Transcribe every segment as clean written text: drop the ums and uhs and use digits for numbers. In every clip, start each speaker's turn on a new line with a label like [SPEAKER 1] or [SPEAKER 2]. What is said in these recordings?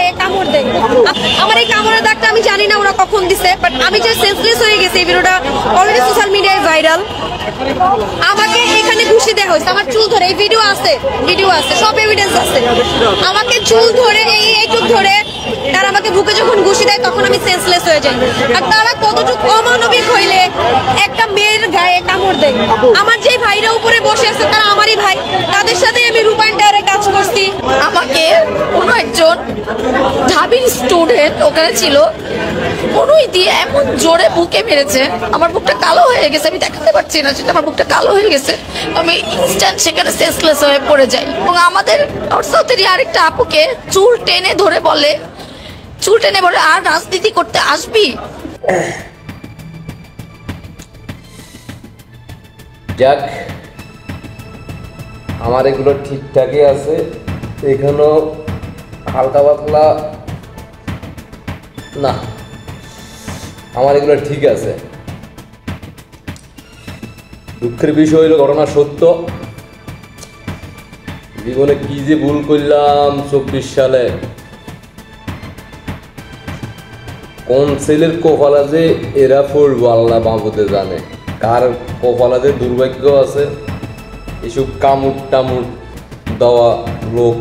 [SPEAKER 1] গায়ে কামড় দেয়। আমার এই কামড়ের দাগটা আমি জানি না ওরা কখন দিছে, বাট আমি যে সেন্সলেস হয়ে গেছি, এই ভিডিওটা অলরেডি সোশ্যাল মিডিয়ায় ভাইরাল। আমাকে এখানে ঘুষি দেওয়া হয়েছে, আমার চুল ধরে, এই ভিডিও আছে, সব এভিডেন্স আছে। আমাকে চুল ধরে এইটুক ধরে তারা আমাকে বুকে যখন ঘুষি দেয় তখন আমি সেন্সলেস হয়ে যাই। আর তারা কতটুকু অমানবিক হইলে একটা মেয়ের গায়ে কামড় দেয়। আমার যে ভাইরা উপরে বসে আছে তারা আমারই ভাই, তাদের সাথে আমি রূপান্তরে কাজ করছি।
[SPEAKER 2] আমাকে কোনো একজন ঢাবির স্টুডেন্ট ওখানে ছিল, কোনোই দিয়ে এমন জোরে বুকে মেরেছে, আমার বুকটা কালো হয়ে গেছে, আমি দেখাতে পারছি না সেটা, আমার বুকটা কালো হয়ে গেছে, আমি ইনস্ট্যান্ট সেখানে সেন্সলেস হয়ে পড়ে যাই। এবং আমাদের নর্থ সাউথেরই আরেকটা আপুকে চুল টেনে ধরে বলে, আর রাজনীতি করতে আসবি?
[SPEAKER 3] যাক, আমার এগুলো ঠিকঠাকই আছে, এখানেও হালকা পাতলা না, আমার এগুলো ঠিক আছে। দুঃখের বিষয় হইল ঘটনা সত্য, জীবনে কি যে ভুল করলাম 24 সালে, কোন ছেলের কপালে যে এরা পড়বো আল্লাহ বাবুতে জানে, কার কপালে যে দুর্ভাগ্য আছে এসব কামড় টামুট দেওয়া লোক,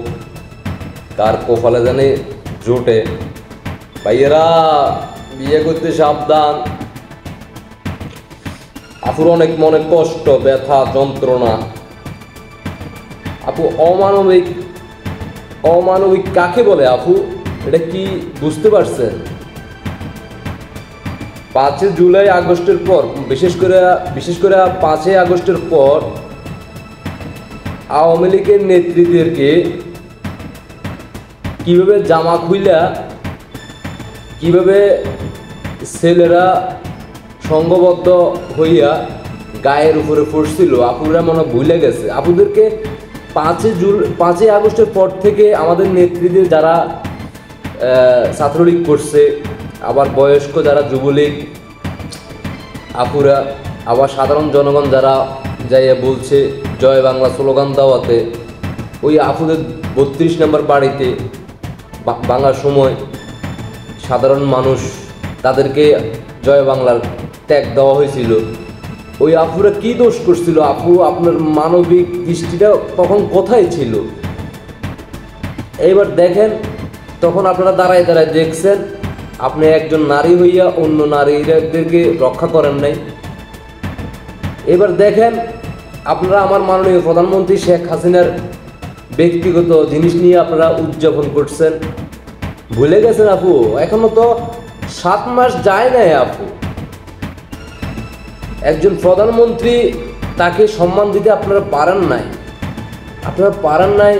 [SPEAKER 3] কার কপালে জানে জোটে। ভাইয়েরা বিয়ে করতে সাবধান, আপুর অনেক মনে কষ্ট, ব্যথা, যন্ত্রণা। আপু অমানবিক কাকে বলে আপু, এটা কি বুঝতে পারছেন? 5 জুলাই আগস্টের পর, বিশেষ করে 5 আগস্টের পর আওয়ামী লীগের নেতৃত্বদেরকে কিভাবে জামা খুইলা, কিভাবে ছেলেরা সংঘবদ্ধ হইয়া গায়ের উপরে পড়ছিল, আপুরা মনে ভুলে গেছে। আপুদেরকে 5 আগস্টের পর থেকে আমাদের নেতৃত্বে যারা ছাত্রলীগ করছে, আবার বয়স্ক যারা যুবলীগ আপুরা, আবার সাধারণ জনগণ যারা যাইয়া বলছে জয় বাংলা স্লোগান দেওয়াতে, ওই আপুদের 32 নম্বর বাড়িতে বাংলার সময় সাধারণ মানুষ তাদেরকে জয় বাংলার ট্যাগ দেওয়া হয়েছিল। ওই আপুরা কি দোষ করছিল? আপু, আপনার মানবিক দৃষ্টিটা তখন কোথায় ছিল? এইবার দেখেন, তখন আপনারা দাঁড়ায় দেখছেন, আপনি একজন নারী হইয়া অন্য নারীদেরকে রক্ষা করেন নাই। এবার দেখেন, আপনারা আমার মাননীয় প্রধানমন্ত্রী শেখ হাসিনার ব্যক্তিগত জিনিস নিয়ে আপনারা উদযাপন করছেন, ভুলে গেছেন আপু। এখনো তো 7 মাস যায় নাই আপু। একজন প্রধানমন্ত্রী, তাকে সম্মান দিতে আপনারা পারেন নাই,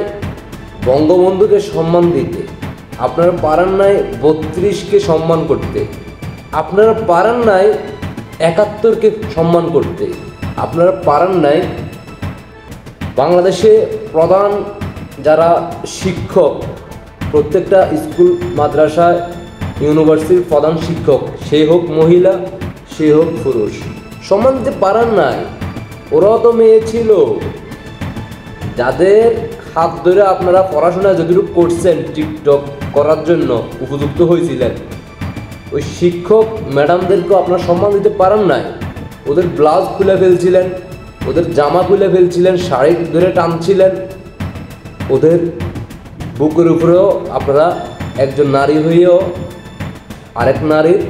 [SPEAKER 3] বঙ্গবন্ধুকে সম্মান দিতে আপনারা পারেন নাই, 32কে সম্মান করতে আপনারা পারেন নাই, 71কে সম্মান করতে আপনারা পারেন নাই। বাংলাদেশে প্রধান যারা শিক্ষক, প্রত্যেকটা স্কুল, মাদ্রাসা, ইউনিভার্সিটির প্রধান শিক্ষক, সে হোক মহিলা, সে হোক পুরুষ, সম্মান দিতে পারেন নাই। ওরাও তো মেয়ে ছিল, যাদের হাত ধরে আপনারা পড়াশোনা যতটুকু করছেন, টিকটক করার জন্য উপযুক্ত হয়েছিলেন, ওই শিক্ষক ম্যাডামদেরকেও আপনারা সম্মান দিতে পারেন নাই। ওদের ব্লাউজ খুলে ফেলছিলেন, ওদের জামা খুলে ফেলছিলেন, শাড়ি ধরে টানছিলেন, ওদের বুকের উপরেও আপনারা একজন নারী হয়েও আরেক নারীর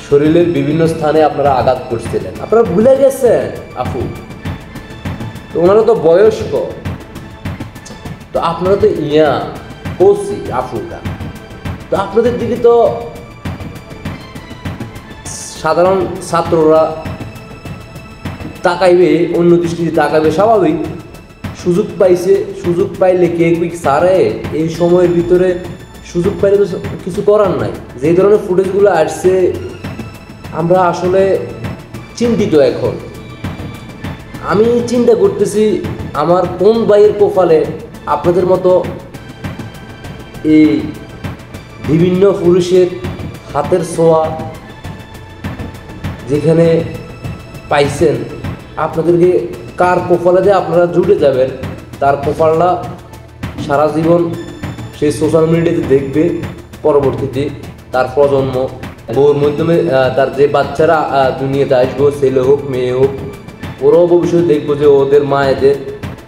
[SPEAKER 3] শরীরের বিভিন্ন স্থানে আপনারা আঘাত করছিলেন। আপনারা ভুলে গেছেন আপু। তো ওনারা তো বয়স্ক, তো আপনারা তো কোসি আফুটা, তো আপনাদের দিকে তো সাধারণ ছাত্ররা তাকাইবে, অন্য দৃষ্টিতে তাকাইবে, স্বাভাবিক। সুযোগ পাইলে কে কুইক সারে, এই সময়ের ভিতরে সুযোগ পাইলে তো কিছু করার নাই। যে ধরনের ফুটেজগুলো আসছে, আমরা আসলে চিন্তিত। এখন আমি চিন্তা করতেছি, আমার কোন ভাইয়ের কপালে আপনাদের মতো এই বিভিন্ন পুরুষের হাতের ছোঁয়া যেখানে পাইছেন, আপনাদেরকে কার কপালে যে আপনারা জুটে যাবেন, তার কপালটা সারা জীবন সে সোশ্যাল মিডিয়াতে দেখবে, পরবর্তীতে তার প্রজন্ম বউর মাধ্যমে তার যে বাচ্চারা দুনিয়াতে আসবো, ছেলে হোক মেয়ে হোক, ওরাও ভবিষ্যতে দেখবো যে ওদের মায়েদের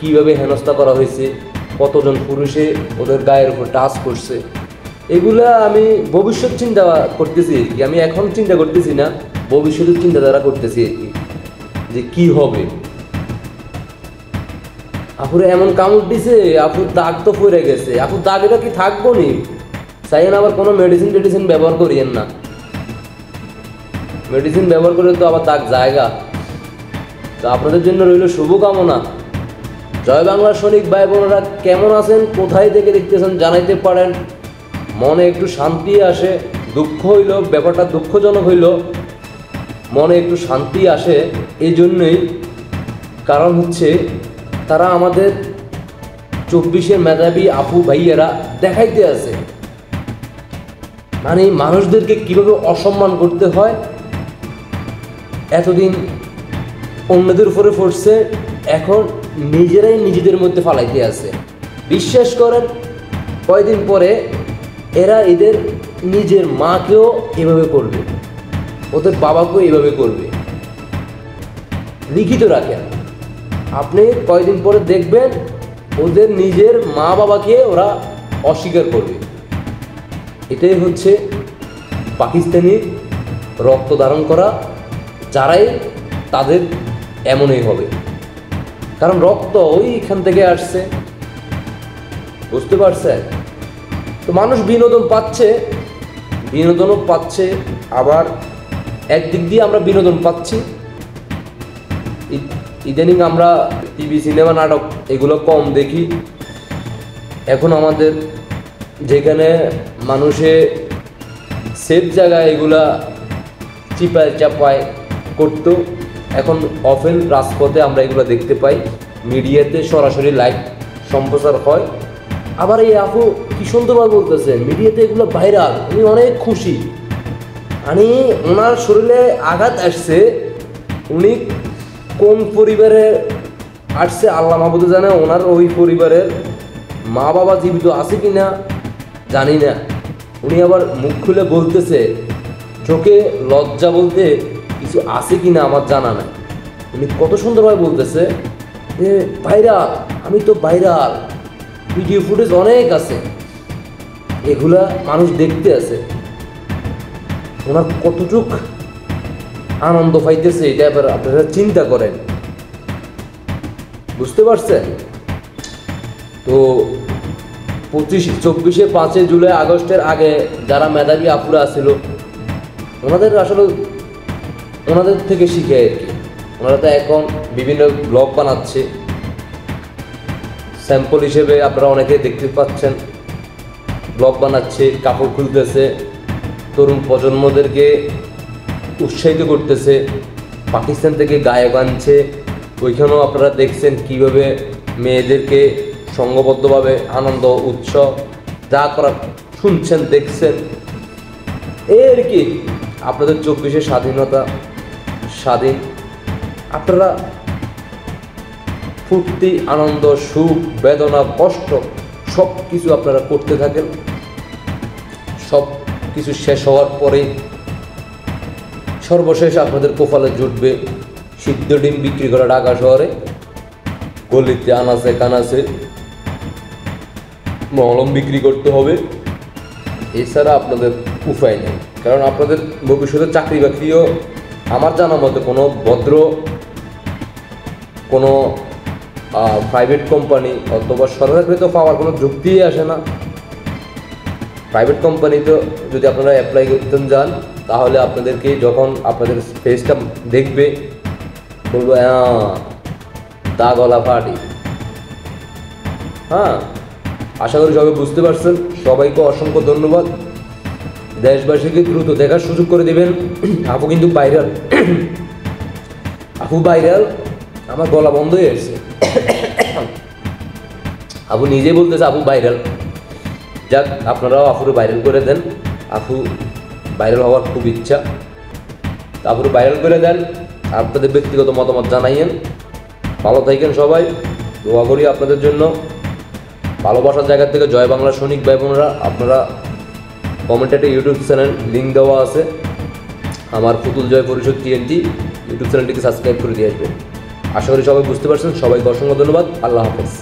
[SPEAKER 3] কীভাবে হেনস্থা করা হয়েছে, কতজন পুরুষে ওদের গায়ের উপর টাচ করছে। এগুলা আমি ভবিষ্যৎ চিন্তা করতেছি আর কি, আমি এখন চিন্তা করতেছি না, ভবিষ্যতের চিন্তাধারা করতেছি আর কি, যে কি হবে। আপুরে এমন কামড় দিছে, আপুর দাগ তো পড়ে গেছে, আপুর দাগ এটা কি থাকবো নি? চাইয়েন আবার কোনো মেডিসিন ব্যবহার করিয়েন না, মেডিসিন ব্যবহার করে তো আবার দাগ জায়গা। তো আপনাদের জন্য রইল শুভকামনা। জয় বাংলার সৈনিক ভাই বোনেরা কেমন আছেন, কোথায় থেকে দেখতেছেন জানাইতে পারেন। মনে একটু শান্তি আসে, দুঃখ হইল, ব্যাপারটা দুঃখজনক হইল, মনে একটু শান্তি আসে এই জন্যই, কারণ হচ্ছে তারা আমাদের 24-এর মেধাবী আপু ভাইয়েরা দেখাইতে আছে, মানে মানুষদেরকে কিভাবে অসম্মান করতে হয়। এতদিন অন্যদের উপরে পড়ছে, এখন নিজেরাই নিজেদের মধ্যে ফালাইতে আছে। বিশ্বাস করেন কয়দিন পরে এরা এদের নিজের মাকেও এভাবে করবে, ওদের বাবাকেও এভাবে করবে। লিখিত রাখেন, আপনি কয়দিন পরে দেখবেন ওদের নিজের মা বাবাকে ওরা অস্বীকার করবে। এটাই হচ্ছে পাকিস্তানির রক্ত ধারণ করা যারাই, তাদের এমনই হবে, কারণ রক্ত ওইখান থেকে আসছে, বুঝতে পারছেন? তো মানুষ বিনোদন পাচ্ছে, বিনোদনও পাচ্ছে, আবার একদিক দিয়ে আমরা বিনোদন পাচ্ছি। ইদানিং আমরা টিভি সিনেমা নাটক এগুলো কম দেখি। এখন আমাদের যেখানে মানুষে সেফ জায়গায় এগুলা চিপায় চাপায় করতো, এখন অফেন রাজপথে আমরা এগুলো দেখতে পাই, মিডিয়াতে সরাসরি লাইভ সম্প্রচার হয়। আবার এই আপু কি সুন্দরভাবে বলতেছে, মিডিয়াতে এগুলো ভাইরাল, উনি অনেক খুশি। মানে ওনার শরীরে আঘাত আসছে, উনি কোন পরিবারে আসছে আল্লাহ মাহবুদ জানে, ওনার ওই পরিবারের মা বাবা জীবিত আছে কি না জানি না। উনি আবার মুখ খুলে বলতেছে, চোখে লজ্জা বলতে কিছু আছে কি না আমার জানা নাই। উনি কত সুন্দরভাবে বলতেছে যে ভাইরাল, আমি তো ভাইরাল, ভিডিও ফুটেজ অনেক আছে, এগুলা মানুষ দেখতে আছে। ওনার কতটুক আনন্দ পাইতেছে এটা এবার আপনারা চিন্তা করেন, বুঝতে পারছেন? তো 24-এ 5 জুলাই আগস্টের আগে যারা মেধাবী আপুরা ছিল, ওনাদের আসলে ওনাদের থেকে শিখে আর কি। ওনারা তো এখন বিভিন্ন ব্লগ বানাচ্ছে, স্যাম্পল হিসেবে আপনারা অনেকে দেখতে পাচ্ছেন, ব্লগ বানাচ্ছে, কাপড় খুলতেছে, তরুণ প্রজন্মদেরকে উৎসাহিত করতেছে, পাকিস্তান থেকে গায়ক আনছে, ওইখানেও আপনারা দেখছেন কিভাবে মেয়েদেরকে সংঘবদ্ধভাবে আনন্দ উৎসব যা করা শুনছেন দেখছেন। এর কি আপনাদের 24-এ স্বাধীনতা, স্বাধীন, আপনারা ফুর্তি, আনন্দ, সুখ, বেদনা, কষ্ট সব কিছু আপনারা করতে থাকেন। সব কিছু শেষ হওয়ার পরে সর্বশেষ আপনাদের কপালে জুটবে সিদ্ধ ডিম বিক্রি করা ঢাকা শহরে, গলিতে আনাচে কানাচে মলম বিক্রি করতে হবে। এছাড়া আপনাদের উপায় নেই, কারণ আপনাদের ভবিষ্যতে চাকরি বাকরিও আমার জানা মতে কোনো ভদ্র কোনো প্রাইভেট কোম্পানি অথবা সরকারি তো পাওয়ার কোনো যুক্তিই আসে না। প্রাইভেট কোম্পানিতে যদি আপনারা অ্যাপ্লাই করতে যান, তাহলে আপনাদেরকে যখন আপনাদের ফেসটা দেখবে বলবো দা গলা ফাটি। হ্যাঁ, আশা করি সবাই বুঝতে পারছেন। সবাইকে অসংখ্য ধন্যবাদ। দেশবাসীকে দ্রুত দেখার সুযোগ করে দেবেন। আপু কিন্তু ভাইরাল, আপু ভাইরাল, আমার গলা বন্ধ হয়ে আসছে। আপু নিজে বলতেছে আপু ভাইরাল। যাক, আপনারাও আপুরে ভাইরাল করে দেন। আপু ভাইরাল হওয়ার খুব ইচ্ছা, আপুরে ভাইরাল করে দেন। আপনাদের ব্যক্তিগত মতামত জানাইয়েন। ভালো থাকেন সবাই, দোয়া করি আপনাদের জন্য। ভালোবাসার জায়গা থেকে জয় বাংলা সৈনিক ভাই বোনেরা, আপনারা কমেন্টে একটা ইউটিউব চ্যানেল লিঙ্ক দেওয়া আছে, আমার পুতুল জয় পরিষদ TNT ইউটিউব চ্যানেলটিকে সাবস্ক্রাইব করে দিয়ে আসবেন। আশা করি সবাই বুঝতে পারছেন। সবাইকে অসংখ্য ধন্যবাদ। আল্লাহ হাফেজ।